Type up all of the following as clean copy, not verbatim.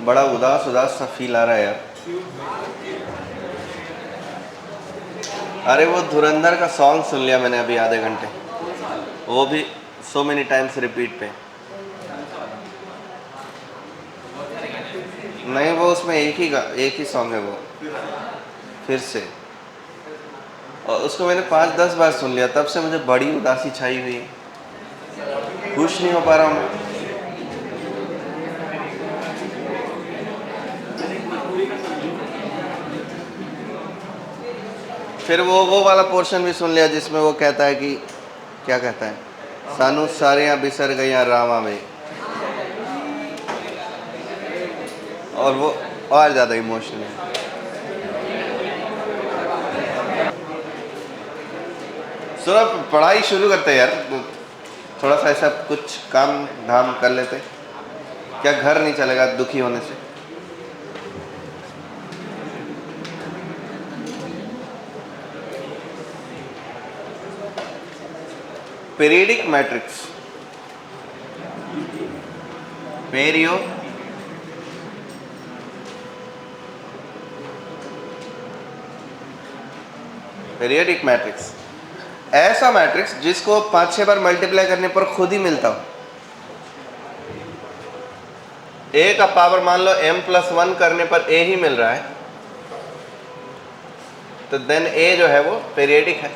बड़ा उदास उदास सा फील आ रहा है यार। अरे वो धुरंधर का सॉन्ग सुन लिया मैंने अभी आधे घंटे, वो भी सो मेनी टाइम्स रिपीट पे। नहीं, वो उसमें एक ही सॉन्ग है वो, फिर से। और उसको मैंने 5-10 बार सुन लिया, तब से मुझे बड़ी उदासी छाई हुई है, खुश नहीं हो पा रहा हूँ। फिर वो वाला पोर्शन भी सुन लिया जिसमें वो कहता है कि, क्या कहता है, सानू सारियां बिसर गईयां रामा में, और वो और ज़्यादा इमोशनल है। सुनो, पढ़ाई शुरू करते हैं यार, थोड़ा सा ऐसा कुछ काम धाम कर लेते। क्या घर नहीं चलेगा दुखी होने से। पीरियडिक मैट्रिक्स, पीरियडिक मैट्रिक्स ऐसा मैट्रिक्स जिसको 5-6 बार मल्टीप्लाई करने पर खुद ही मिलता हो। ए का पावर मान लो m+1 करने पर ए ही मिल रहा है, तो देन ए जो है वो पीरियडिक है।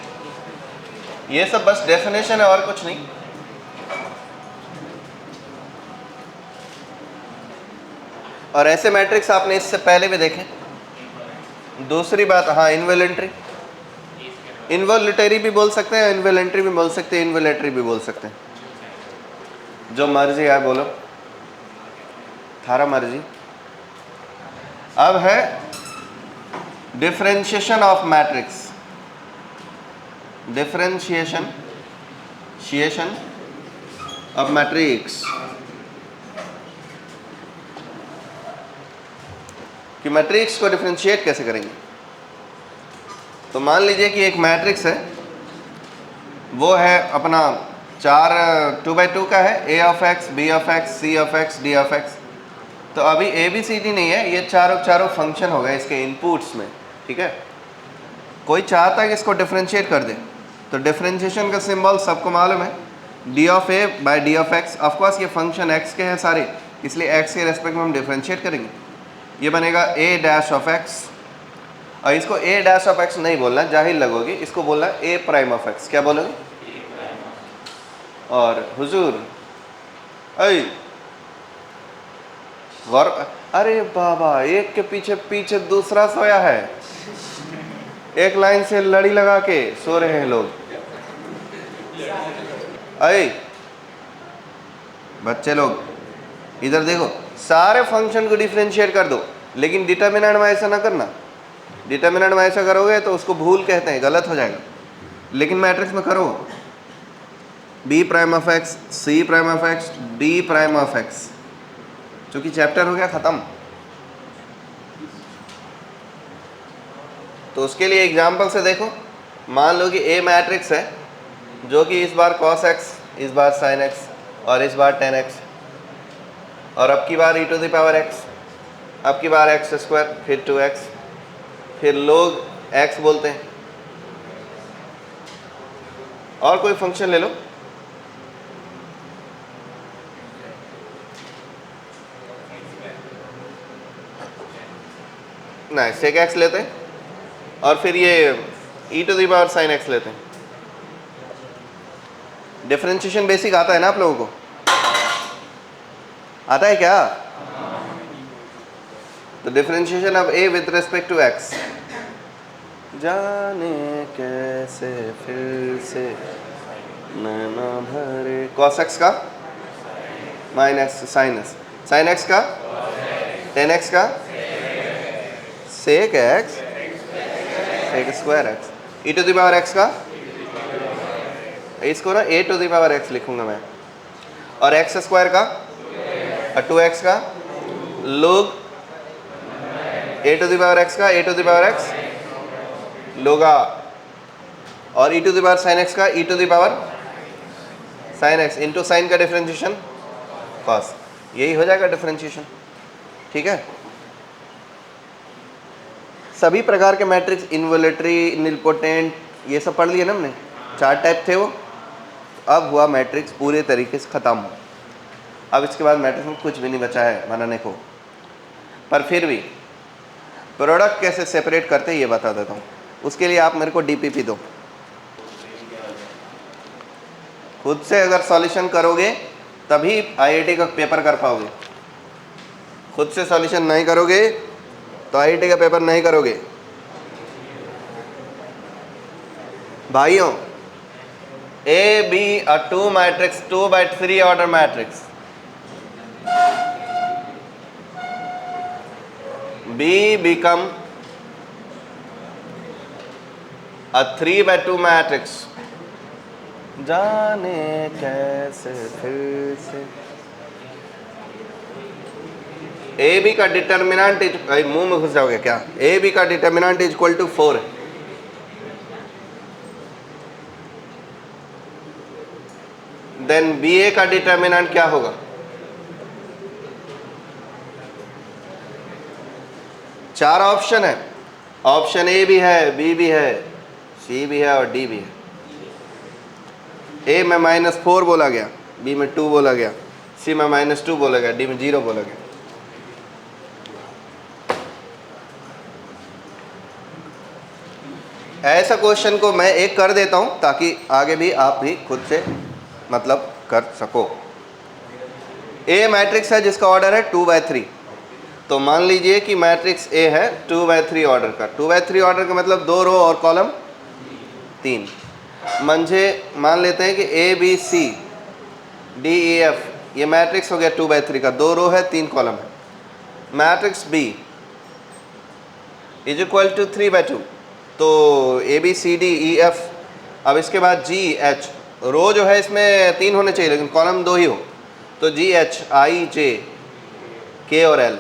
ये सब बस डेफिनेशन है और कुछ नहीं। और ऐसे मैट्रिक्स आपने इससे पहले भी देखे। दूसरी बात, हाँ, इनवॉलंटरी, इनवॉल्यूटरी भी बोल सकते हैं, इनवॉलंटरी भी बोल सकते हैं, इनवॉलेटरी भी बोल सकते हैं, जो मर्जी है बोलो, थारा मर्जी। अब है differentiation of matrix, differentiation of matrix, कि मैट्रिक्स को डिफरेंशिएट कैसे करेंगे। तो मान लीजिए कि एक मैट्रिक्स है, वो है अपना 2x2 का है, a(x), b(x), c(x), d(x). तो अभी ABCD नहीं है, ये चारों फंक्शन हो गए इसके इनपुट्स में, ठीक है। कोई चाहता है कि इसको डिफरेंशिएट कर दे, तो डिफरेंशिएशन का सिंबल सबको मालूम है, d(a)/d(x). ऑफकोर्स ये फंक्शन x के हैं सारे, इसलिए x के रेस्पेक्ट में हम डिफरेंशिएट करेंगे। ये बनेगा a'(x), और इसको a'(x) नहीं बोलना, जाहिल लगोगी, इसको बोलना a'(x). क्या बोलोगे? और हुजूर, अरे बाबा, एक के पीछे पीछे दूसरा सोया है, एक लाइन से लड़ी लगा के सो रहे हैं लोग। बच्चे लोग इधर देखो, सारे फंक्शन को डिफरेंशिएट कर दो, लेकिन डिटर्मिनेंट में ऐसा ना करना। डिटर्मिनेंट में ऐसा करोगे तो उसको भूल कहते हैं, गलत हो जाएगा। लेकिन मैट्रिक्स में करो, b'(x), c'(x), d'(x), चूंकि चैप्टर हो गया ख़त्म। तो उसके लिए एग्जाम्पल से देखो, मान लो कि A मैट्रिक्स है, जो कि इस बार cos x, इस बार sin x, और इस बार tan x, और अब की बार e⁻x, अब की बार x², फिर 2x, फिर लोग x बोलते हैं। और कोई फंक्शन ले लो, नहीं, sec x लेते हैं, और फिर ये e⁻sin x लेते हैं। डिफरेंशिएशन बेसिक आता है ना आप लोगों को? आता है क्या? तो differentiation of a with respect to x, जाने कैसे फिर से नैना भरे, cos x का माइनस sin x का tan x का sec x sec²x, e⁻x का, इसको ना a⁻x लिखूंगा मैं, और x² का, और 2x का, log a⁻x का a⁻x लोगा, और e⁻sin x का e⁻sin x इंटू साइन का डिफरेंशिएशन cos। यही हो जाएगा डिफरेंशिएशन। ठीक है। सभी प्रकार के मैट्रिक्स, इनवोल्यूटरी, निलपोटेंट, ये सब पढ़ लिए ना हमने, 4 टाइप थे वो। अब हुआ मैट्रिक्स पूरे तरीके से ख़त्म। अब इसके बाद मैट्रिक्स में कुछ भी नहीं बचा है बनाने को। पर फिर भी प्रोडक्ट कैसे सेपरेट करते हैं ये बता देता हूँ। उसके लिए आप मेरे को डीपीपी दो। खुद से अगर सॉल्यूशन करोगे तभी आईआईटी का पेपर कर पाओगे। खुद से सॉल्यूशन नहीं करोगे तो आईआईटी का पेपर नहीं करोगे। भाइयों, A be a 2 matrix, 2/3 order matrix, B become a 3/2 matrix. जाने कैसे फिर से ए बी का डिटर्मिनेंट इज, भाई मुंह में घुस जाओगे क्या? ए बी का डिटर्मिनेंट इज इक्वल टू 4 है। देन बी ए का डिटर्मिनेंट क्या होगा? 4 ऑप्शन है। ऑप्शन ए भी है, बी भी है, सी भी है और डी भी है। ए में -4 बोला गया, बी में 2 बोला गया, सी में -2 बोला गया, डी में 0 बोला गया। ऐसा क्वेश्चन को मैं एक कर देता हूं ताकि आगे भी आप भी खुद से मतलब कर सको। ए मैट्रिक्स है जिसका ऑर्डर है 2/3। तो मान लीजिए कि मैट्रिक्स ए है 2/3 ऑर्डर का। 2/3 ऑर्डर का मतलब 2 रो और कॉलम 3। मंझे मान लेते हैं कि A B C D E F, ये मैट्रिक्स हो गया 2/3 का। 2 रो है, 3 कॉलम है। Matrix B is equal to 3/2। तो A B C D E F, अब इसके बाद जी एच, रो जो है इसमें 3 होने चाहिए लेकिन कॉलम 2 ही हो, तो जी एच आई जे के और एल।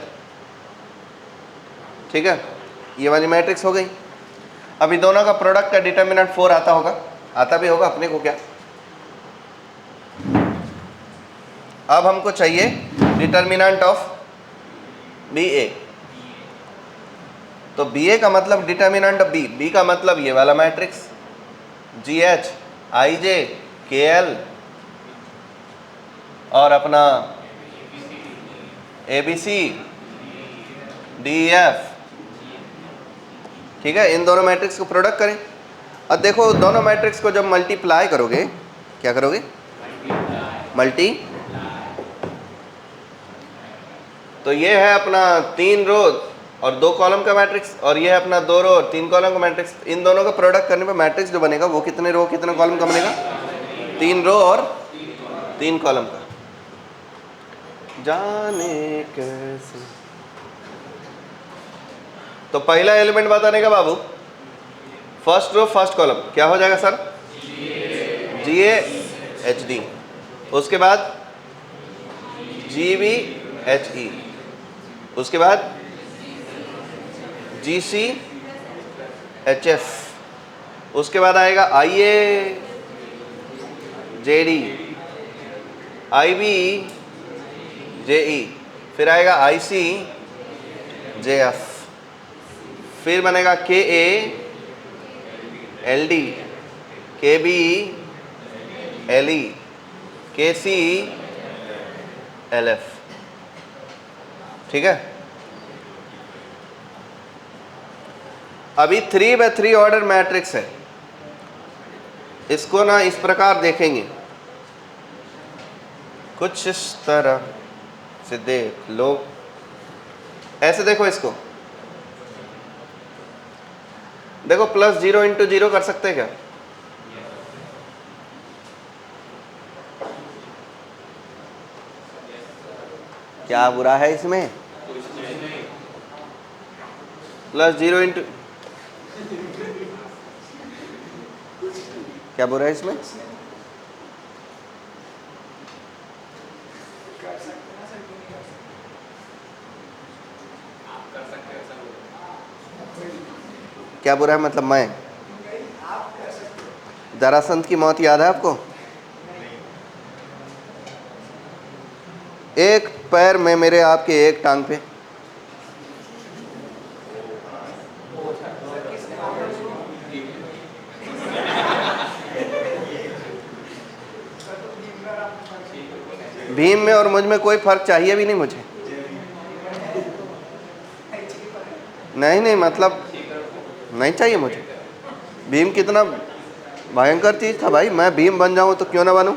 ठीक है, ये वाली मैट्रिक्स हो गई। अभी दोनों का प्रोडक्ट का डिटर्मिनेंट 4 आता होगा, आता भी होगा, अपने को क्या। अब हमको चाहिए डिटर्मिनेंट ऑफ बी ए। तो बी ए का मतलब डिटर्मिनेंट ऑफ बी, बी का मतलब ये वाला मैट्रिक्स जी एच आई जे के एल और अपना A B C D F. ठीक है, इन दोनों मैट्रिक्स को प्रोडक्ट करें। अब देखो दोनों मैट्रिक्स को जब मल्टीप्लाई करोगे, क्या करोगे? मल्टी। तो ये है अपना 3 रो और 2 कॉलम का मैट्रिक्स, और ये है अपना 2 रो और 3 कॉलम का मैट्रिक्स। इन दोनों का प्रोडक्ट करने पे मैट्रिक्स जो बनेगा वो कितने रो कितने कॉलम का बनेगा? 3 रो और 3 कॉलम का। जाने कैसे। तो पहला एलिमेंट बताने का बाबू, फर्स्ट रो फर्स्ट कॉलम क्या हो जाएगा sir? G A H D. उसके बाद जी बी एच ई। उसके बाद जी सी एच एफ। उसके बाद आएगा आई ए जे डी, आई बी जे ई, फिर आएगा आई सी जे एफ, फिर बनेगा के ए एल डी, के बी एल ई, के सी एल एफ। ठीक है, अभी 3/3 ऑर्डर मैट्रिक्स है। इसको ना इस प्रकार देखेंगे, कुछ इस तरह से देख लो। ऐसे देखो इसको, देखो +0 × 0 कर सकते हैं क्या? क्या बुरा है इसमें? +0 × क्या बुरा है इसमें? क्या बुरा है मतलब मैं? जरासंध की मौत याद है आपको? एक पैर में मेरे, आपके एक टांग पे, भीम में और मुझ में कोई फर्क चाहिए भी नहीं मुझे। नहीं मतलब नहीं चाहिए मुझे। भीम कितना भयंकर चीज था भाई, मैं भीम बन जाऊं तो क्यों ना बनूं।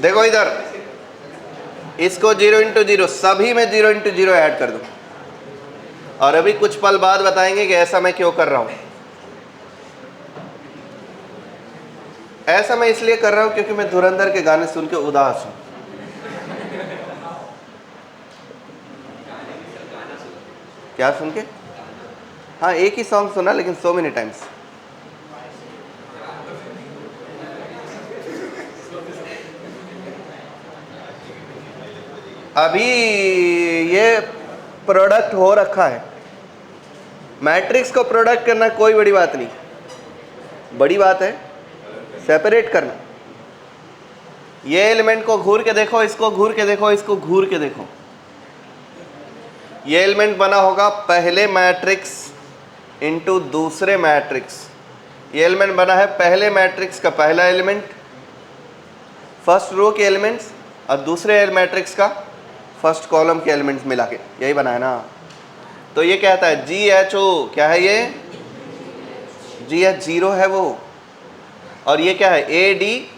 देखो इधर, इसको 0 इंटू 0, सभी में 0 इंटू 0 ऐड कर दो। और अभी कुछ पल बाद बताएंगे कि ऐसा मैं क्यों कर रहा हूं। ऐसा मैं इसलिए कर रहा हूं क्योंकि मैं धुरंधर के गाने सुन के उदास हूं। क्या सुन के? हाँ, एक ही सॉन्ग सुना लेकिन सो मेनी टाइम्स। अभी ये प्रोडक्ट हो रखा है। मैट्रिक्स को प्रोडक्ट करना कोई बड़ी बात नहीं, बड़ी बात है सेपरेट करना। ये एलिमेंट को घूर के देखो, इसको घूर के देखो, इसको घूर के देखो। ये एलिमेंट बना होगा पहले मैट्रिक्स इंटू दूसरे मैट्रिक्स। ये एलिमेंट बना है पहले मैट्रिक्स का पहला एलिमेंट, फर्स्ट रो के एलिमेंट्स, और दूसरे मैट्रिक्स का फर्स्ट कॉलम के एलिमेंट्स मिला के, यही बना है ना। तो ये कहता है GHO, क्या है ये? GH0 है वो। और ये क्या है? AD0।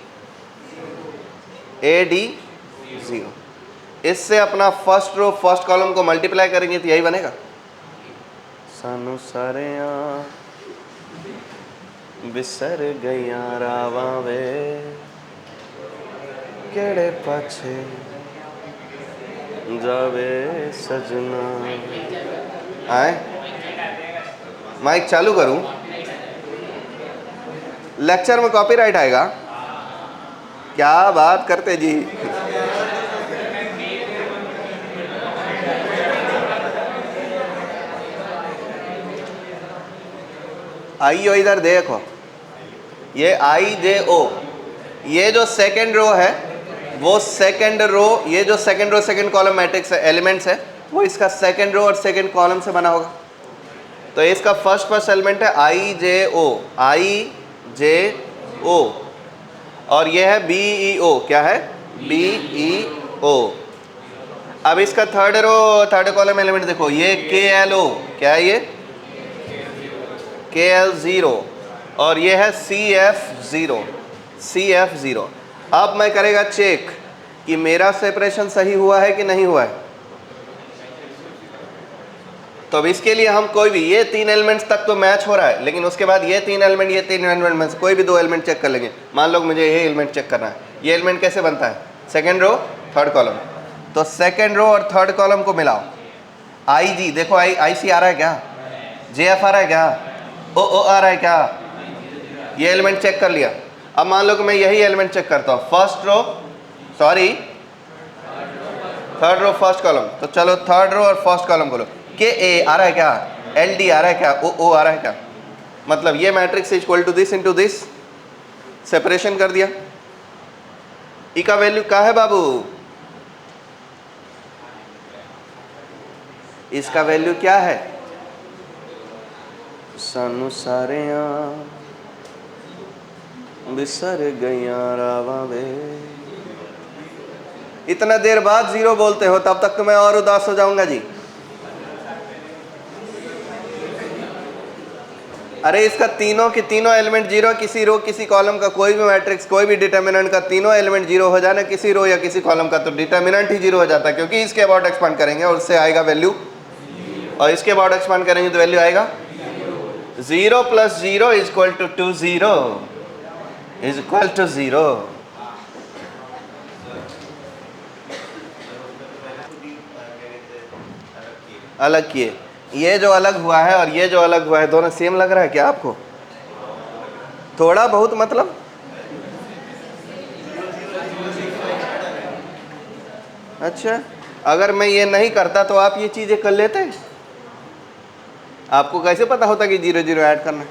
इससे अपना फर्स्ट रो फर्स्ट कॉलम को मल्टीप्लाई करेंगे तो यही बनेगा। सानू सारिया बिसर गईया रावां वे, केड़े पाछे जावे सजना। आए माइक चालू करूं? लेक्चर में कॉपीराइट आएगा? क्या बात करते जी। आइयो इधर देखो, ये IJO, ये जो सेकंड रो है वो सेकंड रो, ये जो second row second column matrix है, एलिमेंट्स है, वो इसका सेकंड रो और सेकंड कॉलम से बना होगा। तो इसका फर्स्ट एलिमेंट है IJO, और ये है BEO। क्या है? BEO। अब इसका third row third column element देखो, ये KLO, क्या है ये? KL0, और ये है CF0। अब मैं करेगा चेक कि मेरा सेपरेशन सही हुआ है कि नहीं हुआ है। तो अब इसके लिए हम कोई भी, ये 3 एलिमेंट्स तक तो मैच हो रहा है, लेकिन उसके बाद ये 3 एलिमेंट में से कोई भी 2 एलिमेंट चेक कर लेंगे। मान लो मुझे ये एलिमेंट चेक करना है। ये एलिमेंट कैसे बनता है? Second row third column. तो सेकेंड रो और थर्ड कॉलम को मिलाओ। IG देखो, IC आ रहा है क्या? JF आ रहा है क्या? OO आ रहा है क्या? ये एलिमेंट चेक कर लिया। अब मान लो कि मैं यही एलिमेंट चेक करता हूँ, थर्ड रो फर्स्ट कॉलम। तो चलो थर्ड रो और फर्स्ट कॉलम को लो। KA आ रहा है क्या? LD आ रहा है क्या? OO आ रहा है क्या? मतलब ये matrix equal to this into this, separation कर दिया। ई का वैल्यू क्या है बाबू? इसका वैल्यू क्या है? सानू सारिया बिसर गईया रावां वे। इतना देर बाद 0 बोलते हो, तब तक तो मैं और उदास हो जाऊंगा जी। अरे इसका तीनों के तीनों एलिमेंट 0, किसी रो किसी कॉलम का कोई भी मैट्रिक्स कोई भी डिटर्मिनेंट का तीनों एलिमेंट 0 हो जाना, किसी रो या किसी कॉलम का तो डिटर्मिनेंट ही 0 हो जाता है, क्योंकि इसके अबाउट एक्सपांड करेंगे और उससे आएगा वैल्यू, और इसके अबाउट एक्सपांड करेंगे तो वैल्यू आएगा 0 + 0 = 0 = 0। अलग किए, ये जो अलग हुआ है और ये जो अलग हुआ है दोनों सेम लग रहा है क्या आपको? थोड़ा बहुत मतलब? अच्छा, अगर मैं ये नहीं करता तो आप ये चीजें कर लेते? आपको कैसे पता होता कि 0 0 ऐड करना है?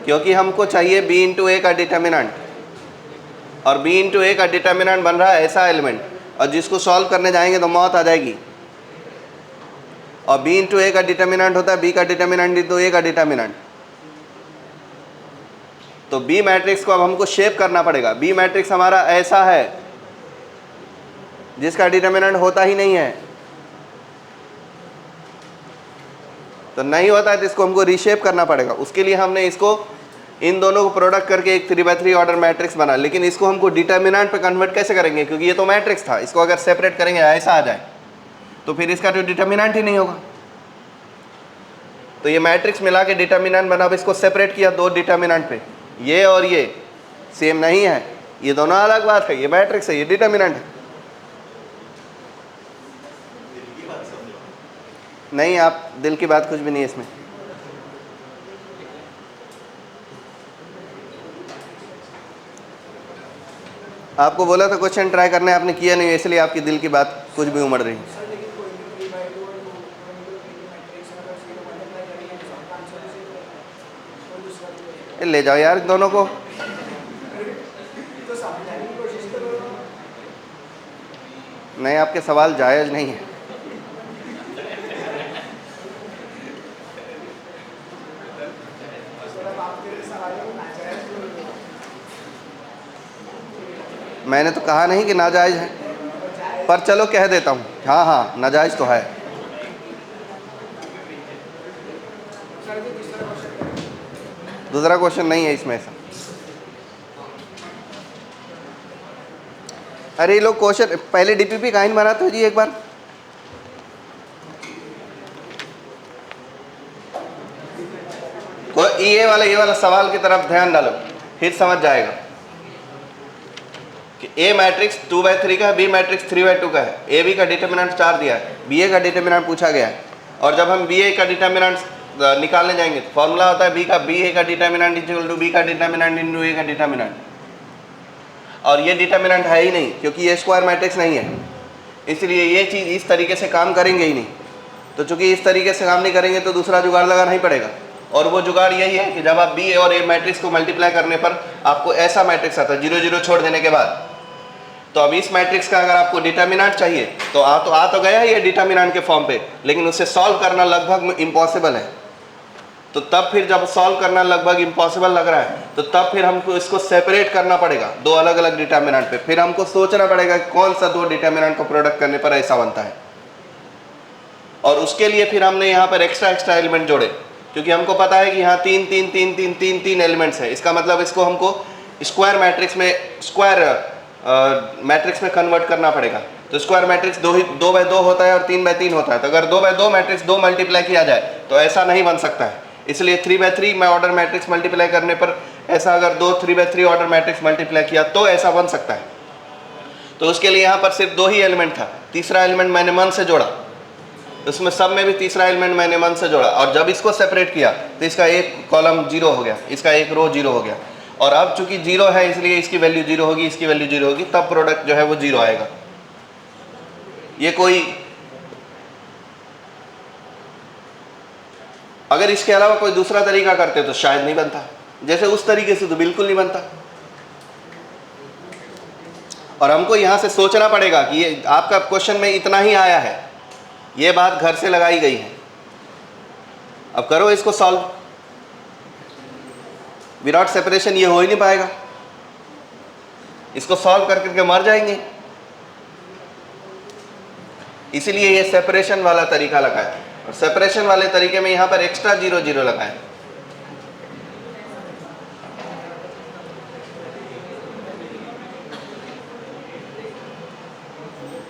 क्योंकि हमको चाहिए B × A का डिटर्मिनेंट, और B × A का डिटर्मिनेंट बन रहा है ऐसा एलिमेंट, और जिसको सॉल्व करने जाएंगे तो मौत आ जाएगी। और b इंटू ए का डिटर्मिनेंट होता है b का डिटर्मिनेंट इंटू ए का डिटर्मिनेंट। तो b मैट्रिक्स को अब हमको शेप करना पड़ेगा। b मैट्रिक्स हमारा ऐसा है जिसका डिटर्मिनेंट होता ही नहीं है, तो नहीं होता है तो इसको हमको रीशेप करना पड़ेगा। उसके लिए हमने इसको इन दोनों को प्रोडक्ट करके एक 3x3 ऑर्डर मैट्रिक्स बना, लेकिन इसको हमको डिटर्मिनेंट पे कन्वर्ट कैसे करेंगे, क्योंकि ये तो मैट्रिक्स था, इसको अगर सेपरेट करेंगे ऐसा आ जाए तो फिर इसका तो डिटर्मिनेंट ही नहीं होगा। तो ये मैट्रिक्स मिला के डिटर्मिनेंट बना। अब इसको सेपरेट किया दो डिटर्मिनेंट पे, ये और ये सेम नहीं है, ये दोनों अलग बात है, ये मैट्रिक्स है, ये डिटर्मिनेंट है। नहीं, आप दिल की बात कुछ भी नहीं है इसमें। आपको बोला था क्वेश्चन ट्राई करने, आपने किया नहीं, इसलिए आपकी दिल की बात कुछ भी उमड़ रही है। ले जाओ यार इन दोनों को। नहीं, आपके सवाल जायज़ नहीं है। मैंने तो कहा नहीं कि नाजायज़ है, पर चलो कह देता हूँ, हाँ हाँ नाजायज़ तो है। दूसरा क्वेश्चन नहीं है इसमें ऐसा। अरे ये लोग क्वेश्चन पहले डीपीपी काइन बनाते हो जी एक बार। ये वाला सवाल की तरफ ध्यान डालो, फिर समझ जाएगा कि ए मैट्रिक्स 2/3 का है, बी मैट्रिक्स 3/2 का है, ए बी का डिटर्मिनेंट 4 दिया है, बी ए का डिटर्मिनेंट पूछा गया है। और जब हम बी ए का डिटर्मिनेंट निकालने जाएंगे तो फॉर्मूला होता है बी ए का डिटर्मिनेंट इक्वल टू बी का डिटर्मिनेंट इनटू ए का डिटर्मिनेंट। और ये डिटर्मिनेंट है ही नहीं, क्योंकि ये स्क्वायर मैट्रिक्स नहीं है, इसलिए ये चीज़ इस तरीके से काम करेंगे ही नहीं। तो चूंकि इस तरीके से काम नहीं करेंगे तो दूसरा जुगाड़ लगाना ही पड़ेगा। और वो जुगाड़ यही है कि जब आप बी और ए मैट्रिक्स को मल्टीप्लाई करने पर आपको ऐसा मैट्रिक्स आता है 0 0 छोड़ देने के बाद। तो अब इस मैट्रिक्स का अगर आपको डिटर्मिनेंट चाहिए तो आ तो गया ये डिटर्मिनेंट के फॉर्म पे, लेकिन उसे सॉल्व करना लगभग इम्पॉसिबल है। तो तब फिर जब सॉल्व करना लगभग इम्पॉसिबल लग रहा है तो तब फिर हमको इसको सेपरेट करना पड़ेगा दो अलग अलग डिटर्मिनेंट पे। फिर हमको सोचना पड़ेगा कौन सा दो डिटर्मिनेंट को प्रोडक्ट करने पर ऐसा बनता है। और उसके लिए फिर हमने यहाँ पर एक्स्ट्रा एलिमेंट जोड़े, क्योंकि हमको पता है कि यहाँ तीन एलिमेंट्स है। इसका मतलब इसको हमको स्क्वायर मैट्रिक्स में कन्वर्ट करना पड़ेगा। तो स्क्वायर मैट्रिक्स 2/2 होता है और 3/3 होता है। तो अगर 2/2 मैट्रिक्स 2 मल्टीप्लाई किया जाए तो ऐसा नहीं बन सकता है, इसलिए 3/3 में ऑर्डर मैट्रिक्स मल्टीप्लाई करने पर ऐसा, अगर 3/3 ऑर्डर मैट्रिक्स मल्टीप्लाई किया तो ऐसा बन सकता है। तो उसके लिए यहाँ पर सिर्फ 2 ही एलिमेंट था, तीसरा एलिमेंट मैंने मन से जोड़ा, उसमें सब में भी तीसरा एलिमेंट मैंने मन से जोड़ा। और जब इसको सेपरेट किया तो इसका एक कॉलम 0 हो गया, इसका एक रो 0 हो गया। और अब चूंकि 0 है इसलिए इसकी वैल्यू 0 होगी, इसकी वैल्यू 0 होगी, तब प्रोडक्ट जो है वो 0 आएगा। ये कोई, अगर इसके अलावा कोई दूसरा तरीका करते तो शायद नहीं बनता, जैसे उस तरीके से तो बिल्कुल नहीं बनता। और हमको यहां से सोचना पड़ेगा कि ये आपका क्वेश्चन में इतना ही आया है, ये बात घर से लगाई गई है। अब करो इसको सॉल्व, विदाउट सेपरेशन ये हो ही नहीं पाएगा, इसको सॉल्व करके मर जाएंगे। इसीलिए ये सेपरेशन वाला तरीका लगाया, और सेपरेशन वाले तरीके में यहां पर एक्स्ट्रा 0 0 लगाए।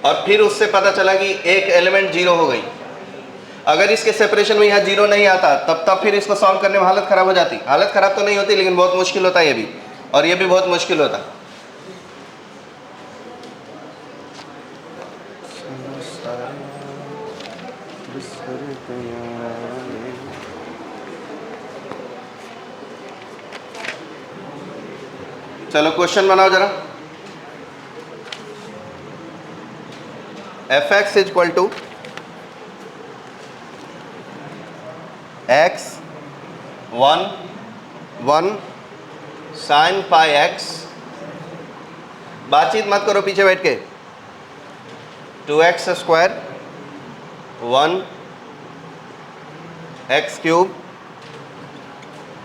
और फिर उससे पता चला कि एक एलिमेंट 0 हो गई। अगर इसके सेपरेशन में यहाँ 0 नहीं आता तब फिर इसको सॉल्व करने में हालत खराब हो जाती। हालत खराब तो नहीं होती, लेकिन बहुत मुश्किल होता है ये भी, और ये भी बहुत मुश्किल होता है। चलो क्वेश्चन बनाओ जरा। f(x) equal to x 1 1 sin pi x, बातचीत मत करो पीछे बैठ के, 2x² 1 x cube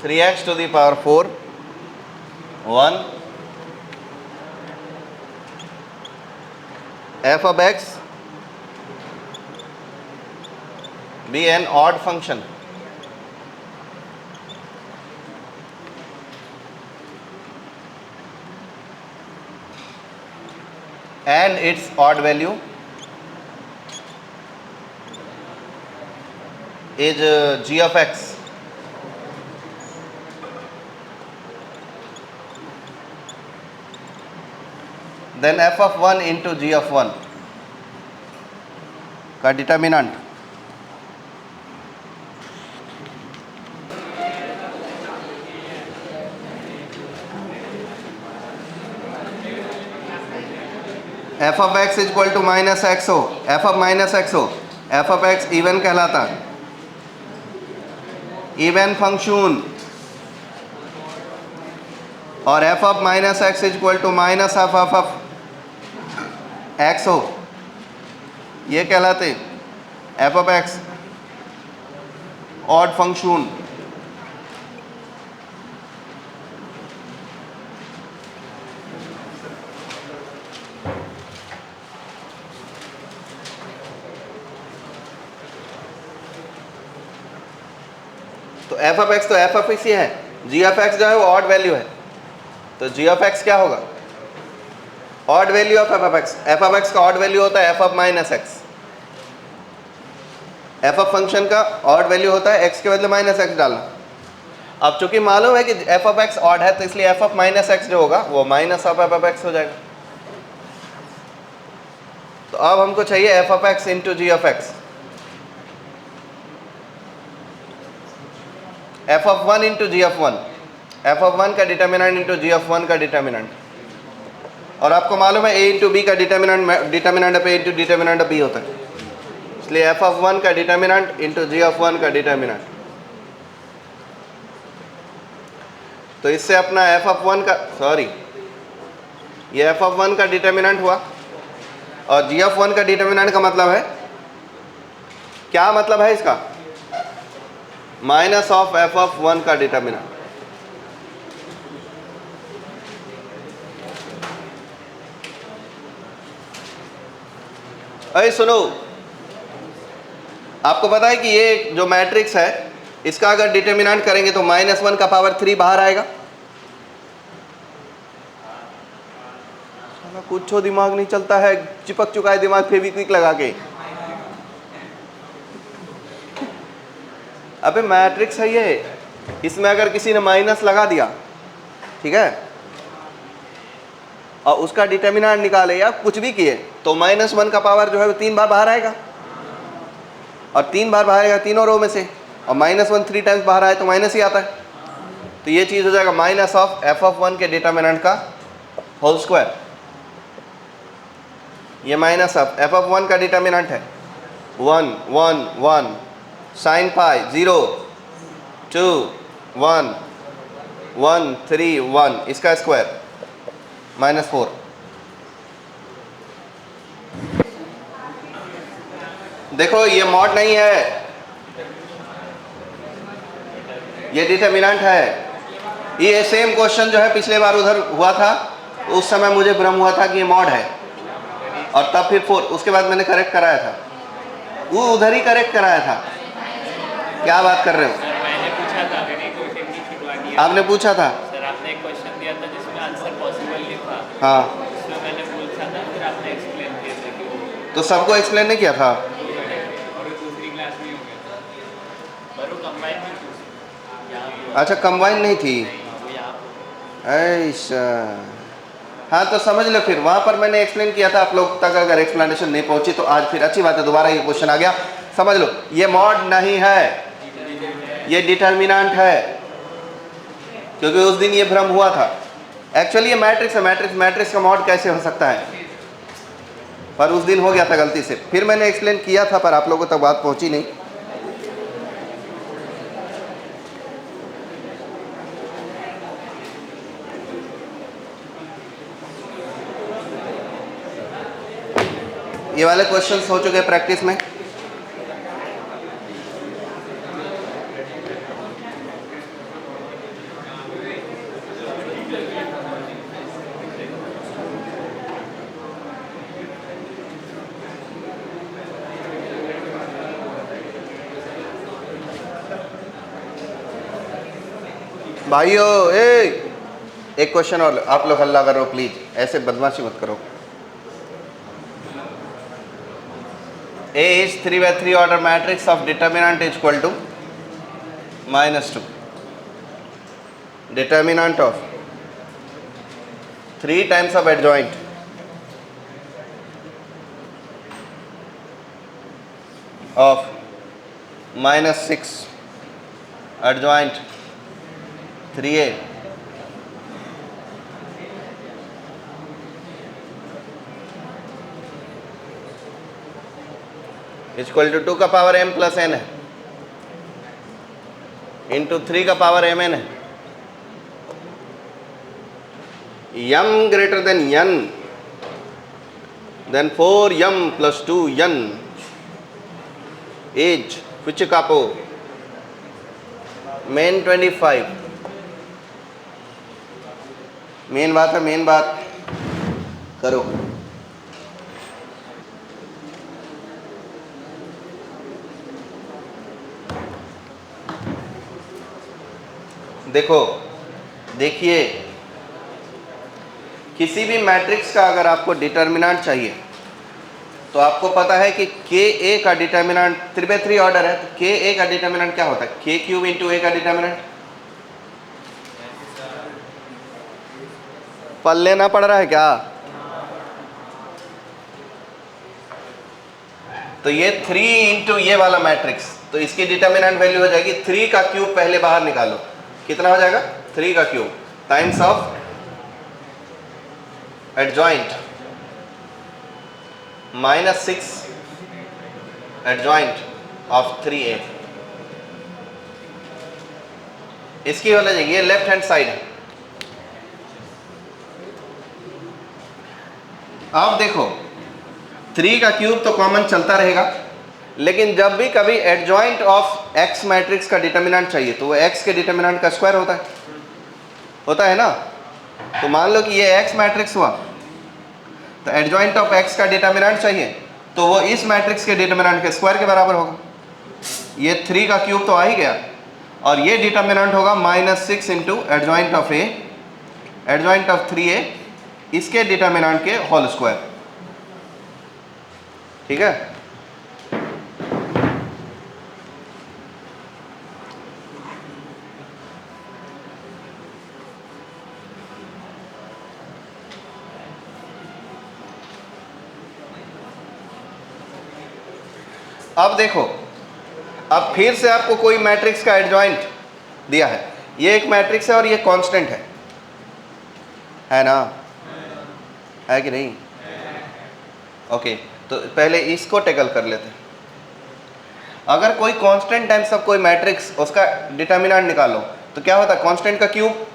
3x to the power 4 1 f of x be an odd function and its odd value is g of x. Then f of 1 into g of 1 का determinant f of x is equal to minus x हो, f of minus x हो, f of x even कहलाता है, even function, और f of minus एक्स is equal to minus of x हो, ये कहलाते f of x odd function. तो f of x तो f of x ही है, g of x जो है वो ऑड वैल्यू है, तो g of x क्या होगा, odd value of f of x। f of x का ऑड वैल्यू होता है f of minus x, f of function का ऑड वैल्यू होता है x के बदले माइनस x डालना। अब चूंकि मालूम है कि f of x ऑड है तो इसलिए f of माइनस x जो होगा वो minus of f of x हो जाएगा। तो अब हमको चाहिए f of x into g of x, f of 1 into g of 1, f of 1 का डिटर्मिनेंट इंटू जी ऑफ 1 का डिटर्मिनेंट, और आपको मालूम है a इंटू बी का determinant of a into determinant of b होता है, इसलिए f of 1 का डिटर्मिनेंट इंटू जी ऑफ 1 का डिटर्मिनेंट। तो इससे अपना f of 1 का ये f of 1 का डिटर्मिनेंट हुआ, और g of 1 का डिटर्मिनेंट का मतलब है, क्या मतलब है इसका, माइनस ऑफ f of 1 का डिटर्मिनेंट। अरे सुनो, आपको पता है कि ये जो मैट्रिक्स है इसका अगर डिटर्मिनेंट करेंगे तो -1 का पावर 3 बाहर आएगा। कुछ दिमाग नहीं चलता है, चिपक चुका है दिमाग फेविक्विक लगा के। अबे मैट्रिक्स है ये, इसमें अगर किसी ने माइनस लगा दिया, ठीक है, और उसका डिटर्मिनेंट निकाले या कुछ भी किए तो -1 का पावर जो है वो 3 बार बाहर आएगा, और 3 बार बाहर आएगा तीनों रो में से, और -1 3 टाइम्स बाहर आए तो माइनस ही आता है। तो ये चीज़ हो जाएगा माइनस ऑफ f of 1 के डिटर्मिनेंट का होल स्क्वायर। ये माइनस ऑफ f of 1 का डिटर्मिनेंट है 1 1 1 साइन पाई 0 2 1 1 3 1, इसका स्क्वायर -4। देखो ये मॉड नहीं है, ये डिटर्मिनेंट है। ये सेम क्वेश्चन जो है पिछले बार उधर हुआ था, उस समय मुझे भ्रम हुआ था कि ये मॉड है, और तब फिर 4, उसके बाद मैंने करेक्ट कराया था, वो उधर ही करेक्ट कराया था। क्या बात कर रहे हो? मैंने पूछा था, मैंने कोई टेक्निक छुड़वा दिया। आपने पूछा था? सर आपने एक क्वेश्चन दिया था जिसमें आंसर पॉसिबल नहीं था। हाँ, उसमें मैंने पूछा था, फिर आपने एक्सप्लेन किया था कि वो तो सबको एक्सप्लेन नहीं किया था, और वो दूसरी क्लास में हो गया था, पर वो कंबाइन नहीं थी यहाँ। अच्छा कंबाइन नहीं थी, वो यहाँ ऐसा। हाँ तो समझ लो, फिर वहाँ पर मैंने एक्सप्लेन किया था, आप लोग तक अगर एक्सप्लेनेशन नहीं पहुँची तो आज फिर अच्छी बात है, दोबारा ये क्वेश्चन आ गया। समझ लो ये मॉड नहीं है, ये डिटर्मिनेंट है, क्योंकि उस दिन ये भ्रम हुआ था। एक्चुअली ये मैट्रिक्स है, मैट्रिक्स का मॉड कैसे हो सकता है, पर उस दिन हो गया था गलती से। फिर मैंने एक्सप्लेन किया था पर आप लोगों तक बात पहुंची नहीं। ये वाले क्वेश्चंस हो चुके हैं प्रैक्टिस में। भाइयों एक क्वेश्चन और आप लोग हल्ला करो प्लीज, ऐसे बदमाशी मत करो। A is 3/3 order matrix of determinant is equal to -2. Determinant of 3 times of adjoint of -6 adjoint 3a is equal to 2 का पावर m प्लस n है इंटू 3 का पावर mn है। m greater than n then 4m plus 2n is which capo main 25। Main बात है, main बात करो। देखो देखिए, किसी भी मैट्रिक्स का अगर आपको डिटर्मिनेंट चाहिए तो आपको पता है कि के ए का डिटर्मिनेंट 3/3 ऑर्डर है, तो के ए का डिटर्मिनेंट क्या होता है? के क्यूब इंटू ए का डिटर्मिनेंट। पल लेना पड़ रहा है क्या? तो ये 3 इंटू ये वाला मैट्रिक्स, तो इसकी डिटर्मिनेंट वैल्यू हो जाएगी 3 का क्यूब, पहले बाहर निकालो, कितना हो जाएगा? 3 का cube times of adjoint -6 adjoint of 3a। इसकी हो जाएगी, ये लेफ्ट हैंड साइड है। अब देखो 3 का क्यूब तो कॉमन चलता रहेगा, लेकिन जब भी कभी एडजॉइंट ऑफ x मैट्रिक्स का डिटर्मिनेंट चाहिए तो वो x के डिटर्मिनेंट का स्क्वायर होता है ना। तो मान लो कि ये x मैट्रिक्स हुआ, तो एडजॉइंट ऑफ x का डिटर्मिनेंट चाहिए तो वो इस मैट्रिक्स के डिटर्मिनेंट के स्क्वायर के बराबर होगा। ये 3 का क्यूब तो आ ही गया, और ये डिटर्मिनेंट होगा -6 into adjoint of a, adjoint of 3a, इसके डिटर्मिनेंट के होल स्क्वायर। ठीक है। अब देखो, अब फिर से आपको कोई मैट्रिक्स का एडजॉइंट दिया है, ये एक मैट्रिक्स है और ये कांस्टेंट है ना, है कि नहीं? ओके, तो पहले इसको टेकल कर लेते हैं। अगर कोई कांस्टेंट टाइम्स ऑफ कोई मैट्रिक्स, उसका डिटर्मिनेंट निकालो तो क्या होता है? कांस्टेंट का क्यूब।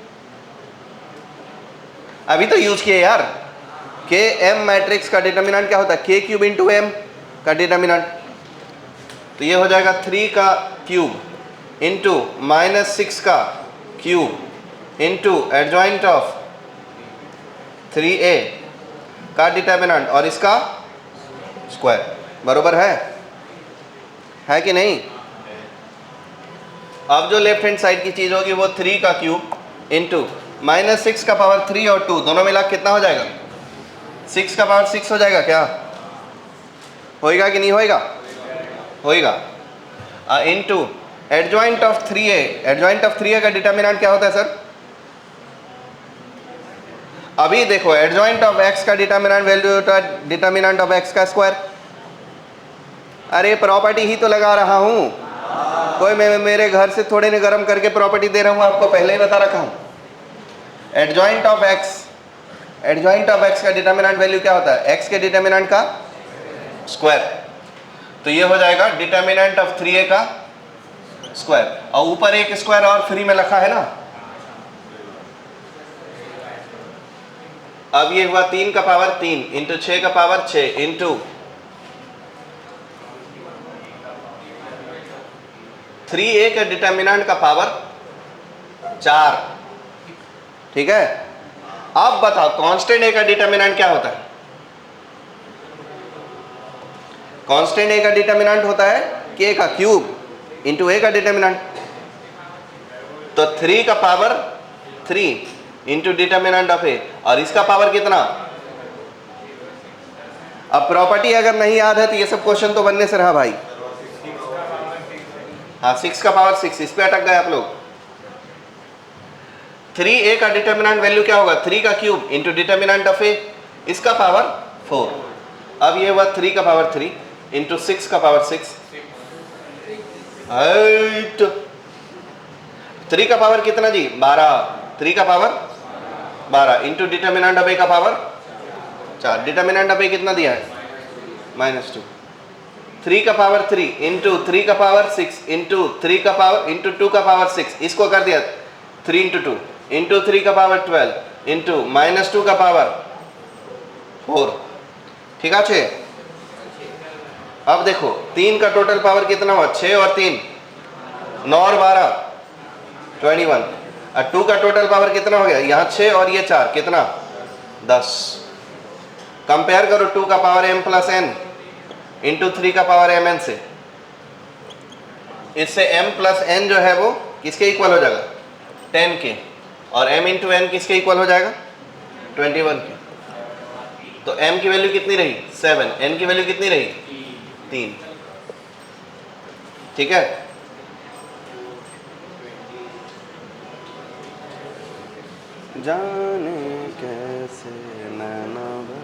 अभी तो यूज किए यार, के एम मैट्रिक्स का डिटर्मिनेंट क्या होता है? के क्यूब इंटू एम का डिटर्मिनेंट। तो ये हो जाएगा 3 का क्यूब इंटू -6 का cube into adjoint of 3a का डिटर्मिनेंट और इसका स्क्वायर, बरोबर है कि नहीं? अब जो लेफ्ट हैंड साइड की चीज होगी वो 3 का क्यूब इंटू -6 का पावर 3 और 2 दोनों मिला कितना हो जाएगा? 6 का पावर 6 हो जाएगा। क्या होएगा कि नहीं होएगा? होएगा। Into adjoint of 3a, adjoint of 3a का डिटर्मिनेंट क्या होता है सर? अभी देखो, एडजॉइंट ऑफ x का डिटर्मिनेंट वैल्यू होता है डिटर्मिनेंट ऑफ x का स्क्वायर। अरे प्रॉपर्टी ही तो लगा रहा हूं, कोई मेरे घर से थोड़े ने गर्म करके प्रॉपर्टी दे रहा हूं, आपको पहले ही बता रखा हूं। Adjoint of x, adjoint of x का डिटर्मिनेंट वैल्यू क्या होता है? x के डिटर्मिनेंट का स्क्वायर। तो ये हो जाएगा डिटर्मिनेंट ऑफ 3a का स्क्वायर, और ऊपर एक स्क्वायर और फ्री में रखा है ना। अब ये हुआ 3 का पावर 3 इंटू 6 का पावर 6 इंटू 3a के डिटर्मिनेंट का पावर 4। ठीक है। अब बताओ कांस्टेंट a का डिटर्मिनेंट क्या होता है? कांस्टेंट a का डिटर्मिनेंट होता है k का क्यूब इंटू a का डिटर्मिनेंट। तो 3 का पावर 3 इंटू डिटर्मिनेंट ऑफ ए, और इसका पावर कितना। अब प्रॉपर्टी अगर नहीं याद है तो ये सब क्वेश्चन तो बनने से रहा भाई। हाँ 6 का पावर 6, इस पे अटक गए आप लोग। 3a का डिटर्मिनेंट वैल्यू क्या होगा, 3 का क्यूब इंटू डिटर्मिनेंट ऑफ ए, इसका पावर 4। अब ये हुआ 3 का पावर 3 इंटू 6 का पावर 6, 3 का पावर कितना जी, 12। 3 का पावर 12 इंटू डिटर्मिनेंट ऑफ ए का पावर 4। डिटर्मिनेंट ऑफ ए कितना दिया है, -2। 3 का पावर 3 इंटू 3 का पावर 6 इंटू 3 का पावर इंटू 2 का पावर 6, इसको कर दिया 3 इंटू 2 इंटू 3 का पावर 12 इंटू -2 का पावर 4। ठीक है। अब देखो 3 का टोटल पावर कितना हुआ, 6 और 3 9 और 12 21, और 2 का टोटल पावर कितना हो गया, यहाँ 6 और ये 4 कितना 10। कंपेयर करो 2 का power m plus n into 3 का पावर mn से, इससे m प्लस n जो है वो किसके इक्वल हो जाएगा, 10 के, और m इंटू n किसके इक्वल हो जाएगा, 21 के। तो m की वैल्यू कितनी रही 7, n की वैल्यू कितनी रही 3। ठीक है। जाने कैसे नैना भरे,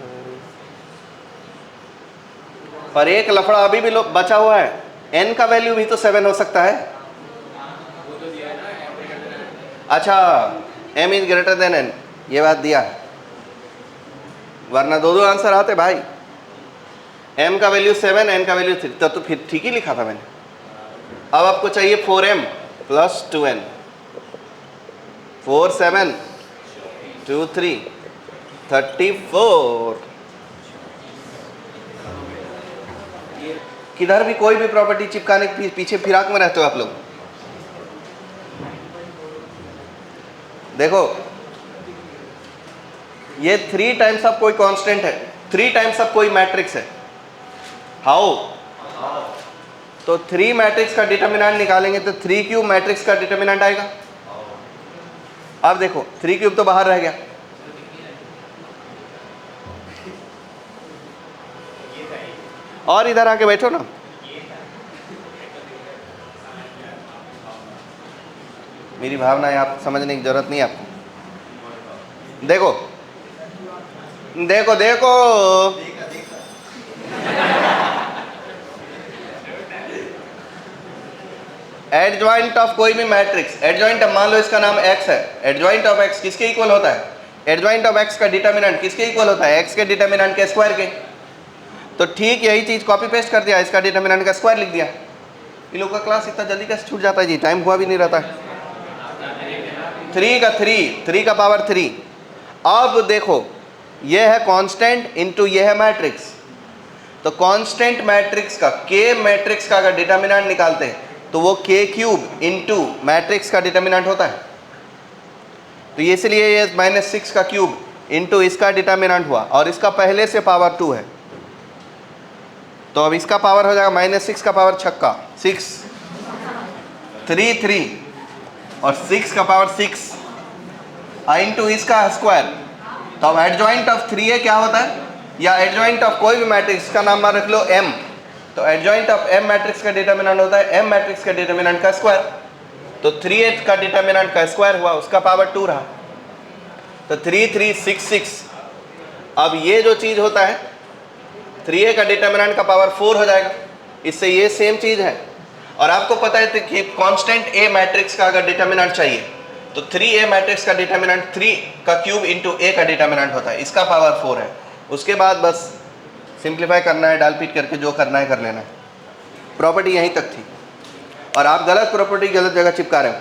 पर एक लफड़ा अभी भी बचा हुआ है, n का वैल्यू भी तो 7 हो सकता है। अच्छा m is greater than n, ये बात दिया है, वरना दो आंसर आते भाई। m का वैल्यू 7, n का वैल्यू 3, तो फिर ठीक ही लिखा था मैंने। अब आपको चाहिए 4m प्लस 2n, 4 7 2 3 34। किधर भी कोई भी प्रॉपर्टी चिपकाने के पीछे फिराक में रहते हो आप लोग। देखो ये 3 टाइम्स ऑफ कोई कांस्टेंट है, 3 टाइम्स ऑफ कोई मैट्रिक्स है। हाउ, तो 3 मैट्रिक्स का डिटर्मिनेंट निकालेंगे तो 3 क्यूब मैट्रिक्स का डिटर्मिनेंट आएगा। अब देखो 3 क्यूब तो बाहर रह गया, और इधर आके बैठो ना। मेरी भावना है, आप समझने की जरूरत नहीं है आपको। देखो देखो देखो एडजॉइंट ऑफ कोई भी मैट्रिक्स, एडजॉइंट ऑफ, मान लो इसका नाम x है, एडजॉइंट ऑफ x किसके इक्वल होता है, एडजॉइंट ऑफ x का डिटर्मिनेंट किसके इक्वल होता है, x के डिटर्मिनेंट के स्क्वायर के। तो ठीक यही चीज कॉपी पेस्ट कर दिया, इसका डिटर्मिनेंट का स्क्वायर लिख दिया। इन लोगों का क्लास इतना जल्दी कैसे छूट जाता है जी, टाइम हुआ भी नहीं रहता है। 3 का पावर 3। अब देखो ये है कांस्टेंट इंटू ये है मैट्रिक्स, तो कांस्टेंट मैट्रिक्स का k मैट्रिक्स का अगर डिटर्मिनेंट निकालते हैं तो वो k क्यूब इंटू मैट्रिक्स का डिटर्मिनेंट होता है। तो ये इसलिए ये -6 का क्यूब इंटू इसका डिटर्मिनेंट हुआ, और इसका पहले से पावर 2 है, तो अब इसका पावर हो जाएगा -6 का पावर 6 3 3 और 6 का पावर 6 इंटू इसका स्क्वायर। तो अब एडजॉइंट ऑफ 3a क्या होता है, या एडजॉइंट ऑफ कोई भी मैट्रिक्स का नाम मान रख लो m, तो एडजॉइंट ऑफ m मैट्रिक्स का डिटर्मिनेंट होता है m मैट्रिक्स का डिटर्मिनेंट का स्क्वायर। तो 3a का डिटर्मिनेंट का स्क्वायर हुआ, उसका पावर 2 रहा, तो 3 3 6 6। अब ये जो चीज होता है 3a का डिटर्मिनेंट का पावर 4 हो जाएगा, इससे ये सेम चीज है। और आपको पता है कि कांस्टेंट a मैट्रिक्स का अगर डिटर्मिनेंट चाहिए तो 3a मैट्रिक्स का डिटर्मिनेंट 3 का क्यूब इंटू a का डिटर्मिनेंट होता है, इसका पावर 4 है। उसके बाद बस सिंप्लीफाई करना है, डाल पीट करके जो करना है कर लेना है। प्रॉपर्टी यहीं तक थी, और आप गलत प्रॉपर्टी गलत जगह चिपका रहे हो।